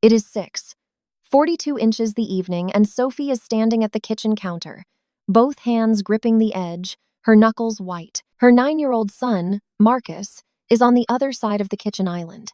It is 6:42 inches the evening, and Sophie is standing at the kitchen counter, both hands gripping the edge, her knuckles white. Her 9-year-old son, Marcus, is on the other side of the kitchen island.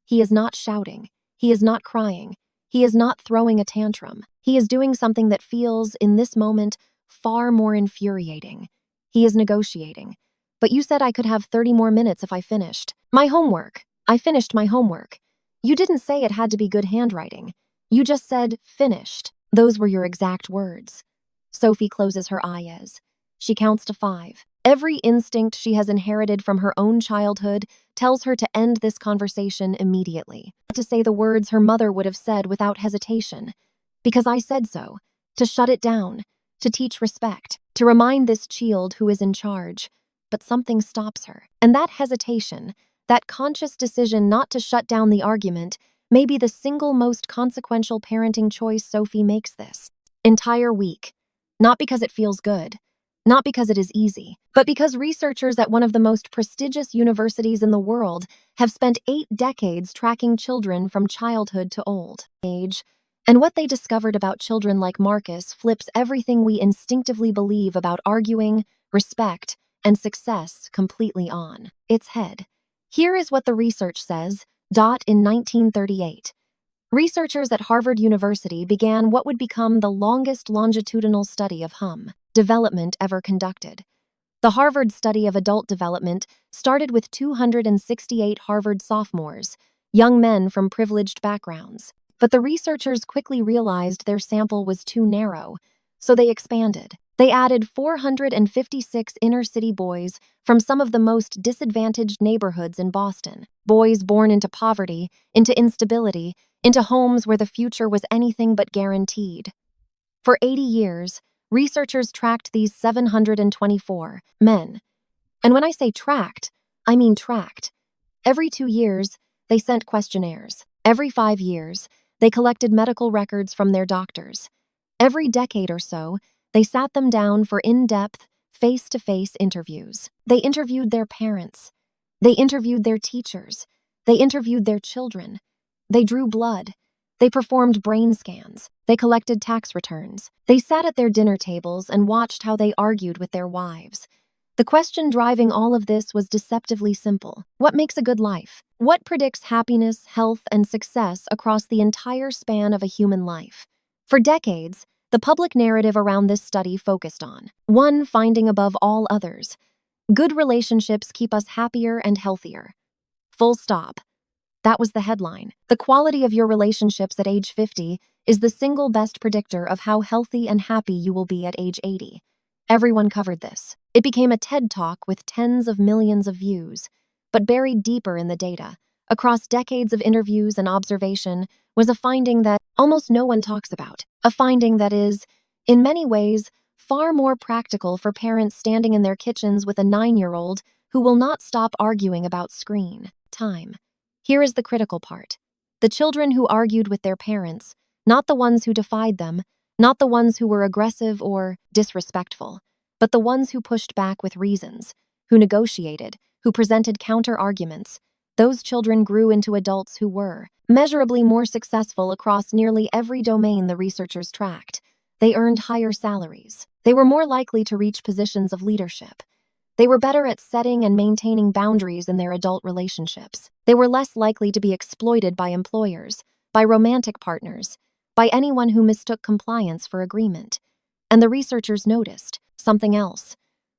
He is not shouting. He is not crying. He is not throwing a tantrum. He is doing something that feels, in this moment, far more infuriating. He is negotiating. But you said I could have 30 more minutes if I finished. My homework. I finished my homework. You didn't say it had to be good handwriting. You just said, finished. Those were your exact words. Sophie closes her eyes. She counts to 5. Every instinct she has inherited from her own childhood tells her to end this conversation immediately, to say the words her mother would have said without hesitation. Because I said so. To shut it down. To teach respect. To remind this child who is in charge. But something stops her. And that hesitation, that conscious decision not to shut down the argument, may be the single most consequential parenting choice Sophie makes this entire week. Not because it feels good, not because it is easy, but because researchers at one of the most prestigious universities in the world have spent 8 decades tracking children from childhood to old age, and what they discovered about children like Marcus flips everything we instinctively believe about arguing, respect, and success completely on its head. Here is what the research says. In 1938, researchers at Harvard University began what would become the longest longitudinal study of development ever conducted. The Harvard study of adult development started with 268 Harvard sophomores, young men from privileged backgrounds. But the researchers quickly realized their sample was too narrow, so they expanded. They added 456 inner-city boys from some of the most disadvantaged neighborhoods in Boston. Boys born into poverty, into instability, into homes where the future was anything but guaranteed. For 80 years, researchers tracked these 724 men. And when I say tracked, I mean tracked. Every 2 years, they sent questionnaires. Every 5 years, they collected medical records from their doctors. Every decade or so, they sat them down for in-depth, face-to-face interviews. They interviewed their parents. They interviewed their teachers. They interviewed their children. They drew blood. They performed brain scans. They collected tax returns. They sat at their dinner tables and watched how they argued with their wives. The question driving all of this was deceptively simple. What makes a good life? What predicts happiness, health, and success across the entire span of a human life? For decades, the public narrative around this study focused on one finding above all others: good relationships keep us happier and healthier. Full stop. That was the headline. The quality of your relationships at age 50 is the single best predictor of how healthy and happy you will be at age 80. Everyone covered this. It became a TED Talk with tens of millions of views. But buried deeper in the data, across decades of interviews and observation, was a finding that almost no one talks about. A finding that is, in many ways, far more practical for parents standing in their kitchens with a 9-year-old who will not stop arguing about screen time. Here is the critical part. The children who argued with their parents, not the ones who defied them, not the ones who were aggressive or disrespectful, but the ones who pushed back with reasons, who negotiated, who presented counter-arguments. Those children grew into adults who were measurably more successful across nearly every domain the researchers tracked. They earned higher salaries. They were more likely to reach positions of leadership. They were better at setting and maintaining boundaries in their adult relationships. They were less likely to be exploited by employers, by romantic partners, by anyone who mistook compliance for agreement. And the researchers noticed something else.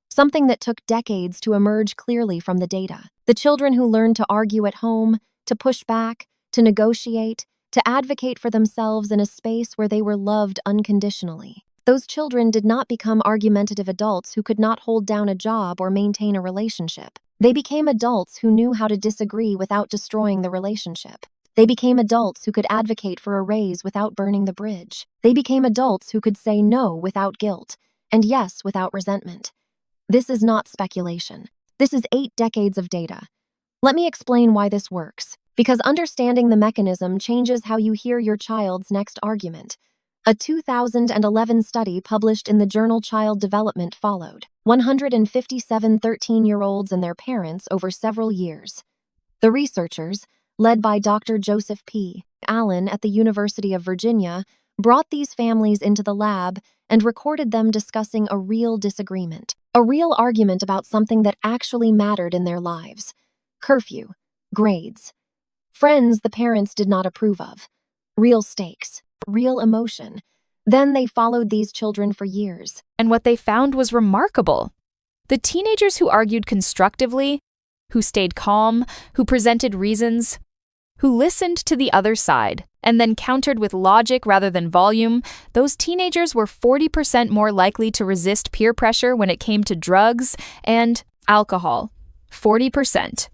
Something that took decades to emerge clearly from the data. The children who learned to argue at home, to push back, to negotiate, to advocate for themselves in a space where they were loved unconditionally. Those children did not become argumentative adults who could not hold down a job or maintain a relationship. They became adults who knew how to disagree without destroying the relationship. They became adults who could advocate for a raise without burning the bridge. They became adults who could say no without guilt, and yes without resentment. This is not speculation. This is 8 decades of data. Let me explain why this works, because understanding the mechanism changes how you hear your child's next argument. A 2011 study published in the journal Child Development followed 157 13-year-olds and their parents over several years. The researchers, led by Dr. Joseph P. Allen at the University of Virginia, brought these families into the lab and recorded them discussing a real disagreement, a real argument about something that actually mattered in their lives: curfew, grades, friends the parents did not approve of, real stakes, real emotion. Then they followed these children for years. And what they found was remarkable. The teenagers who argued constructively, who stayed calm, who presented reasons, who listened to the other side, and then countered with logic rather than volume, those teenagers were 40% more likely to resist peer pressure when it came to drugs and alcohol. 40%.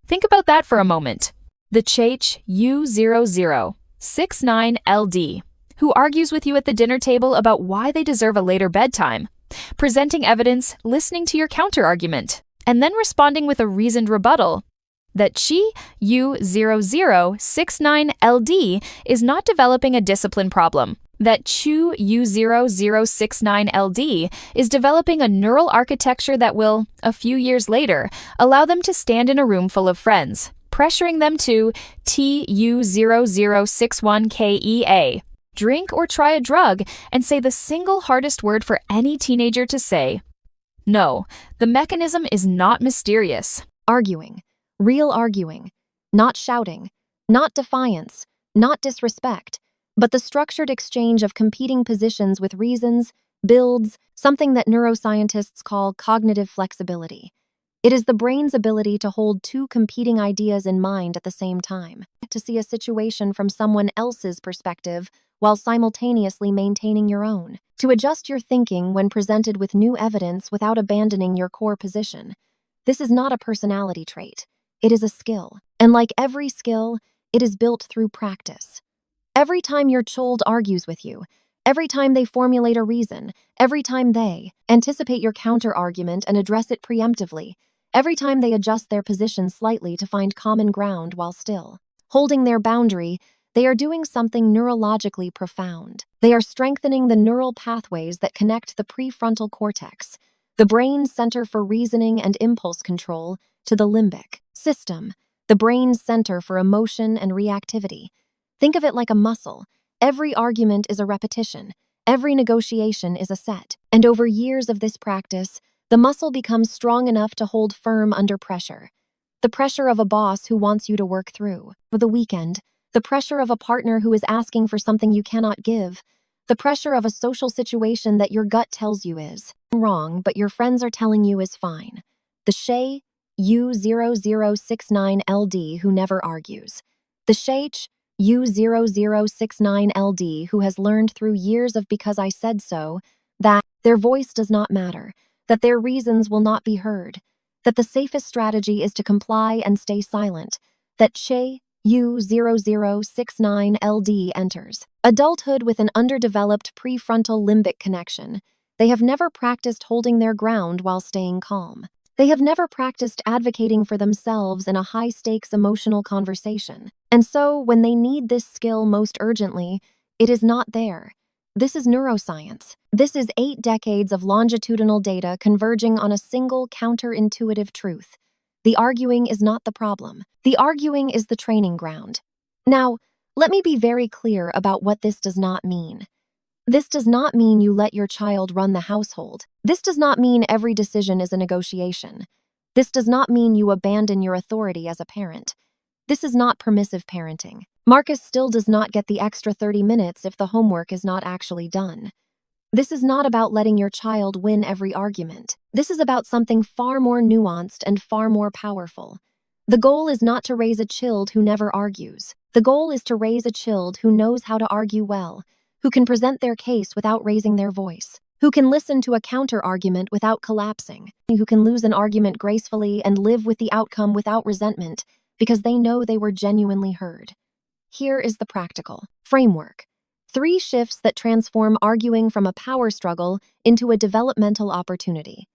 Think about that for a moment. The U0069LD, who argues with you at the dinner table about why they deserve a later bedtime, presenting evidence, listening to your counter-argument, and then responding with a reasoned rebuttal. That she, U0069LD, is not developing a discipline problem. That Chu U0069LD is developing a neural architecture that will, a few years later, allow them to stand in a room full of friends, pressuring them to TU0061KEA, drink or try a drug, and say the single hardest word for any teenager to say. No, the mechanism is not mysterious. Arguing. Real arguing. Not shouting. Not defiance. Not disrespect. But the structured exchange of competing positions with reasons, builds, something that neuroscientists call cognitive flexibility. It is the brain's ability to hold two competing ideas in mind at the same time, to see a situation from someone else's perspective while simultaneously maintaining your own, to adjust your thinking when presented with new evidence without abandoning your core position. This is not a personality trait. It is a skill, and like every skill, it is built through practice. Every time your child argues with you, every time they formulate a reason, every time they anticipate your counter-argument and address it preemptively, every time they adjust their position slightly to find common ground while still holding their boundary, they are doing something neurologically profound. They are strengthening the neural pathways that connect the prefrontal cortex, the brain's center for reasoning and impulse control, to the limbic system, the brain's center for emotion and reactivity. Think of it like a muscle. Every argument is a repetition. Every negotiation is a set. And over years of this practice, the muscle becomes strong enough to hold firm under pressure. The pressure of a boss who wants you to work through the weekend, the pressure of a partner who is asking for something you cannot give, the pressure of a social situation that your gut tells you is wrong, but your friends are telling you is fine. The Shay U0069LD who never argues. The Shach U0069LD who has learned through years of because I said so that their voice does not matter, that their reasons will not be heard, that the safest strategy is to comply and stay silent, that Shay U0069LD enters adulthood with an underdeveloped prefrontal limbic connection. They have never practiced holding their ground while staying calm. They have never practiced advocating for themselves in a high-stakes emotional conversation. And so, when they need this skill most urgently, it is not there. This is neuroscience. This is 8 decades of longitudinal data converging on a single counterintuitive truth. The arguing is not the problem. The arguing is the training ground. Now, let me be very clear about what this does not mean. This does not mean you let your child run the household. This does not mean every decision is a negotiation. This does not mean you abandon your authority as a parent. This is not permissive parenting. Marcus still does not get the extra 30 minutes if the homework is not actually done. This is not about letting your child win every argument. This is about something far more nuanced and far more powerful. The goal is not to raise a child who never argues. The goal is to raise a child who knows how to argue well, who can present their case without raising their voice, who can listen to a counter-argument without collapsing, who can lose an argument gracefully and live with the outcome without resentment because they know they were genuinely heard. Here is the practical framework. 3 shifts that transform arguing from a power struggle into a developmental opportunity.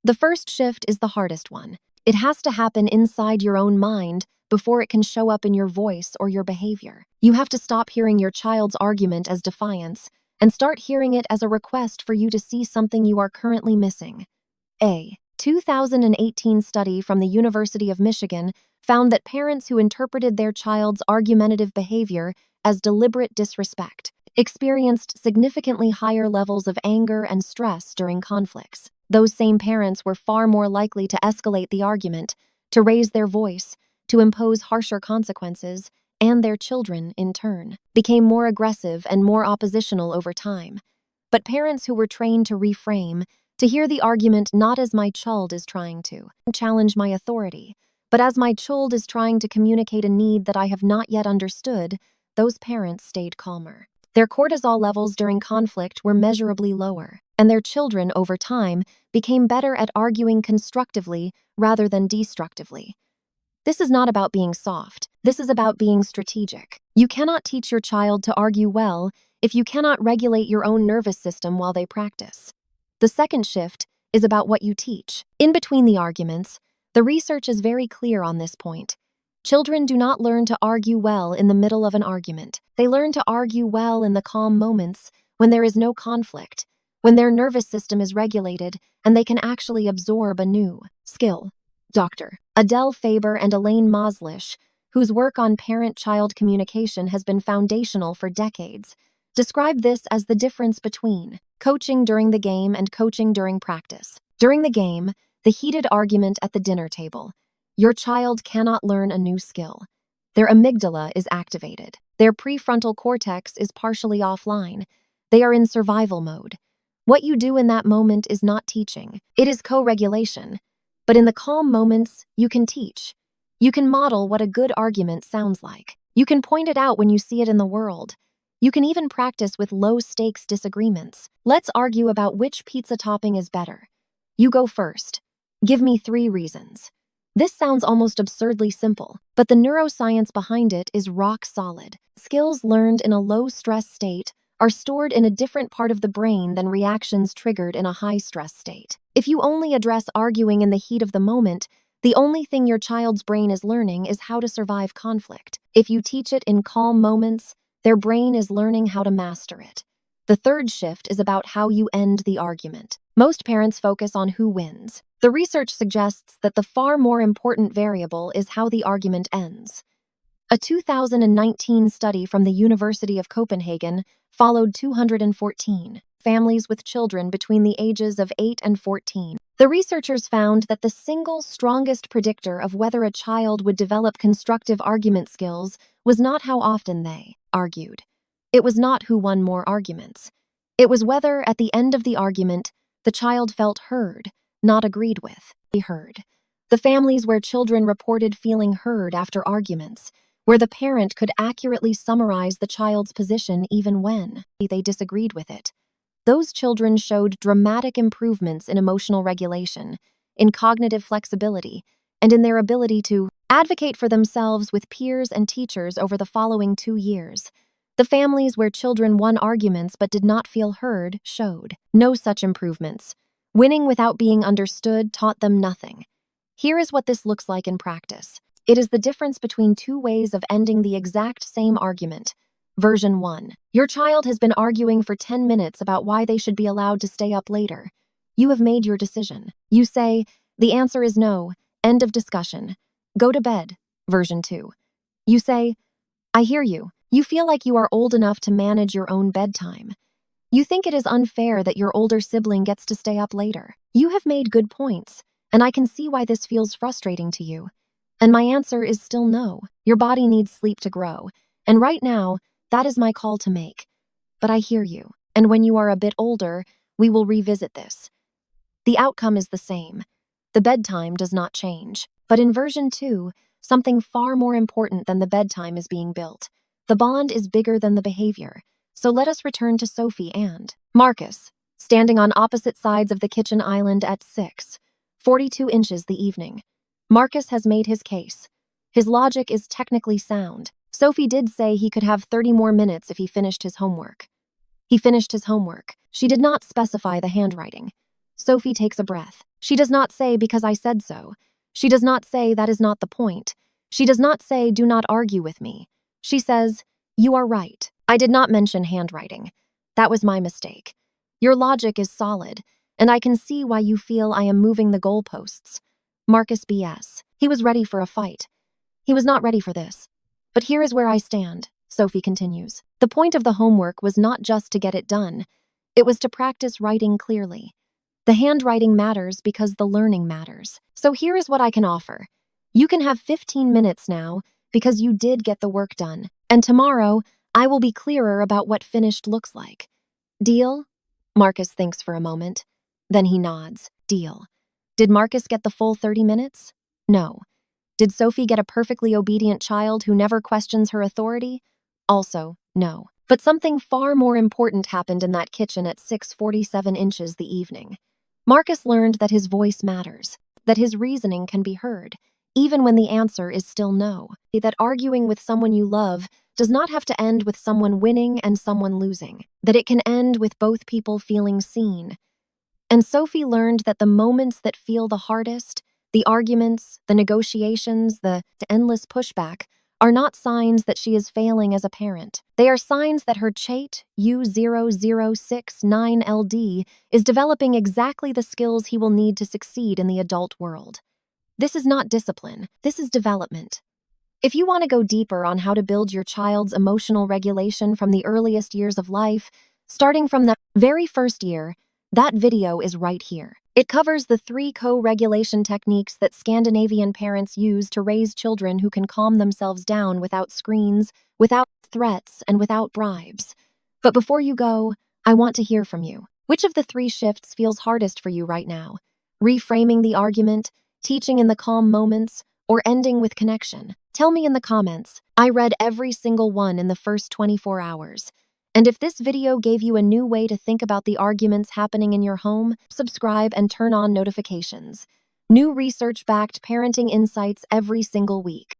The first shift is the hardest one. It has to happen inside your own mind before it can show up in your voice or your behavior. You have to stop hearing your child's argument as defiance and start hearing it as a request for you to see something you are currently missing. A. 2018 study from the University of Michigan found that parents who interpreted their child's argumentative behavior as deliberate disrespect experienced significantly higher levels of anger and stress during conflicts. Those same parents were far more likely to escalate the argument, to raise their voice, to impose harsher consequences, and their children, in turn, became more aggressive and more oppositional over time. But parents who were trained to reframe, to hear the argument not as my child is trying to challenge my authority, but as my child is trying to communicate a need that I have not yet understood, those parents stayed calmer. Their cortisol levels during conflict were measurably lower, and their children, over time, became better at arguing constructively rather than destructively. This is not about being soft. This is about being strategic. You cannot teach your child to argue well if you cannot regulate your own nervous system while they practice. The second shift is about what you teach. In between the arguments, the research is very clear on this point. Children do not learn to argue well in the middle of an argument. They learn to argue well in the calm moments when there is no conflict, when their nervous system is regulated and they can actually absorb a new skill. Dr. Adele Faber and Elaine Moslish, whose work on parent-child communication has been foundational for decades, describe this as the difference between coaching during the game and coaching during practice. During the game, the heated argument at the dinner table, your child cannot learn a new skill. Their amygdala is activated. Their prefrontal cortex is partially offline. They are in survival mode. What you do in that moment is not teaching. It is co-regulation. But in the calm moments, you can teach. You can model what a good argument sounds like. You can point it out when you see it in the world. You can even practice with low-stakes disagreements. Let's argue about which pizza topping is better. You go first. Give me 3 reasons. This sounds almost absurdly simple, but the neuroscience behind it is rock solid. Skills learned in a low-stress state are stored in a different part of the brain than reactions triggered in a high-stress state. If you only address arguing in the heat of the moment, the only thing your child's brain is learning is how to survive conflict. If you teach it in calm moments, their brain is learning how to master it. The third shift is about how you end the argument. Most parents focus on who wins. The research suggests that the far more important variable is how the argument ends. A 2019 study from the University of Copenhagen followed 214 families with children between the ages of 8 and 14. The researchers found that the single strongest predictor of whether a child would develop constructive argument skills was not how often they argued. It was not who won more arguments. It was whether, at the end of the argument, the child felt heard, not agreed with. Heard. The families where children reported feeling heard after arguments, where the parent could accurately summarize the child's position even when they disagreed with it. Those children showed dramatic improvements in emotional regulation, in cognitive flexibility, and in their ability to advocate for themselves with peers and teachers over the following 2 years. The families where children won arguments but did not feel heard showed no such improvements. Winning without being understood taught them nothing. Here is what this looks like in practice. It is the difference between 2 ways of ending the exact same argument. Version 1. Your child has been arguing for 10 minutes about why they should be allowed to stay up later. You have made your decision. You say, the answer is no. End of discussion. Go to bed. Version 2. You say, I hear you. You feel like you are old enough to manage your own bedtime. You think it is unfair that your older sibling gets to stay up later. You have made good points, and I can see why this feels frustrating to you. And my answer is still no. Your body needs sleep to grow, and right now, that is my call to make. But I hear you, and when you are a bit older, we will revisit this. The outcome is the same. The bedtime does not change, but in version 2, something far more important than the bedtime is being built. The bond is bigger than the behavior. So let us return to Sophie and Marcus, standing on opposite sides of the kitchen island at 6:42 inches the evening. Marcus has made his case. His logic is technically sound. Sophie did say he could have 30 more minutes if he finished his homework. He finished his homework. She did not specify the handwriting. Sophie takes a breath. She does not say because I said so. She does not say that is not the point. She does not say do not argue with me. She says, you are right. I did not mention handwriting. That was my mistake. Your logic is solid, and I can see why you feel I am moving the goalposts. Marcus BS. He was ready for a fight. He was not ready for this. But here is where I stand, Sophie continues. The point of the homework was not just to get it done. It was to practice writing clearly. The handwriting matters because the learning matters. So here is what I can offer. You can have 15 minutes now because you did get the work done. And tomorrow, I will be clearer about what finished looks like. Deal? Marcus thinks for a moment. Then he nods. Deal. Did Marcus get the full 30 minutes? No. Did Sophie get a perfectly obedient child who never questions her authority? Also, no. But something far more important happened in that kitchen at 6:47 inches the evening. Marcus learned that his voice matters, that his reasoning can be heard, even when the answer is still no. That arguing with someone you love does not have to end with someone winning and someone losing, that it can end with both people feeling seen. And Sophie learned that the moments that feel the hardest, the arguments, the negotiations, the endless pushback, are not signs that she is failing as a parent. They are signs that her Chait U0069LD is developing exactly the skills he will need to succeed in the adult world. This is not discipline, this is development. If you want to go deeper on how to build your child's emotional regulation from the earliest years of life, starting from the very first year, that video is right here. It covers the 3 co-regulation techniques that Scandinavian parents use to raise children who can calm themselves down without screens, without threats, and without bribes. But before you go, I want to hear from you. Which of the 3 shifts feels hardest for you right now? Reframing the argument, teaching in the calm moments, or ending with connection? Tell me in the comments. I read every single one in the first 24 hours. And if this video gave you a new way to think about the arguments happening in your home, subscribe and turn on notifications. New research-backed parenting insights every single week.